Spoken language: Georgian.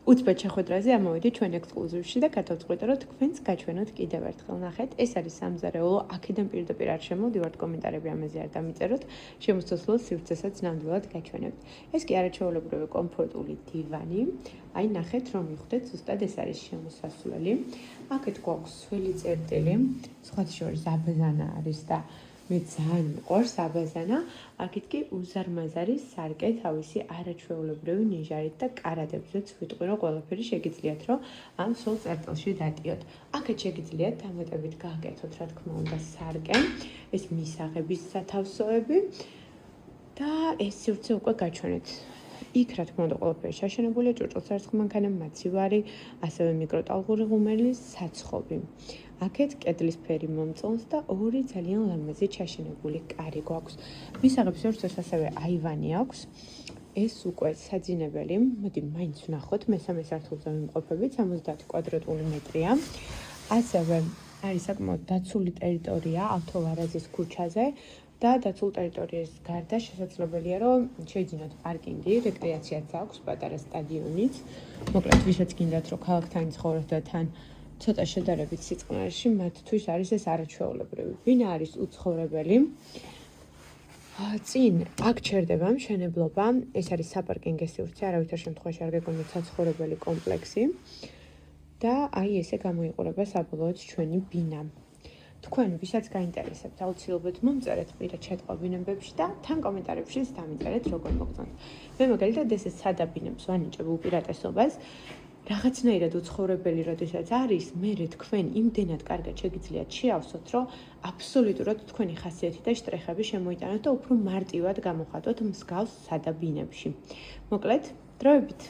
უცბად შეხვედრაზე ამოვიდი ჩვენ ექსკლუზივში და გადავწყვიტე, რომ თქვენს გაჩვენოთ კიდევ ერთხელ. ნახეთ, ეს არის სამზარეულო, აქედან პირდაპირ არ შემოვდივართ, კომენტარები ამაზე არ დამიწეროთ. შემოსწავლო სივრცესაც ნამდვილად გაჩვენებთ. ეს კი არაჩვეულებრივი კომფორტული დივანი. აი, ნახეთ, რომ მივხვდეთ, ზუსტად ეს არის შემოსასვლელი. აქეთ გვაქვს სველი წერტილი, სხვათა შორის აბაზანა არის და მე ძალიან მიყვარს აბაზანა. აქეთ კი უზარმაზარი სარკე თავისი არაჩვეულებრივი ნიჟარით და კარადებზეც ვიტყვი, რომ ყველაფერი შეგიძლიათ, რომ ამ სულ წერტილში დატიოთ. აქეთ შეგიძლიათ დამატებით გააკეთოთ, რა თქმა უნდა, სარკე, ეს მისაღების სათავსოები და ეს სივრცე უკვე გაჩვენეთ. იქ რა თქმა უნდა ყველაფერი შაშენებულია, ჭურჭელსარწყო მანქანა, მაცივარი, ასევე მიკროტალღური ღუმელი, საცხობი. აქეთ კედლის ფერი მომწონს და ორი ძალიან ლამაზი ჩაშენებული კარი გვაქვს. მისაღების სივრცეს ასევე აივანი აქვს. ეს უკვე საძინებელი, მოდი მაინც ვნახოთ, მესამე სართულზე ვიმყოფებით, 70 კვადრატული მეტრია. ასევე არის საკმაოდ დაცული ტერიტორია ალთოვარაზის ქუჩაზე. და დაცულ ტერიტორიის გარდა შესაძლებელია, რომ შეიძინოთ პარკინგი, რეკრეაციაც აქვს, პატარა სტადიონიც. მოკლედ, ვისაც გინდათ, რომ ქალაქთან ცხოვროთ და თან ცოტა შედარებით სიწყნარში, მათთვის არის ეს არაჩვეულებრივი. ვინ არის უცხოვრებელი? წინ აქ ჩერდება მშენებლობა, ეს არის საპარკინგო სივრცე, არავითარ შემთხვევაში არ გეგონოთ საცხოვრებელი კომპლექსი. და აი ესე გამოიყურება საბოლოოდ ჩვენი ბინა. თქვენ ვისაც გაინტერესებთ, აუცილებლად მომწერეთ პირად შეტყობინებებში და თან კომენტარებშიც დამიწერეთ, როგორ მოგწონთ. მე მაგალითად ესე სადა ბინებს ვანიჭებ უპირატესობას. რაღაცნაირად უცხოვრებელი როდესაც არის, მერე თქვენ იმდენად კარგად შეგიძლიათ შეავსოთ, რომ აბსოლუტურად თქვენი ხასიათი და შტრეხები შემოიტანოთ და უფრო მარტივად გამოხატოთ მსგავს სადა ბინებში. მოკლედ, დროებით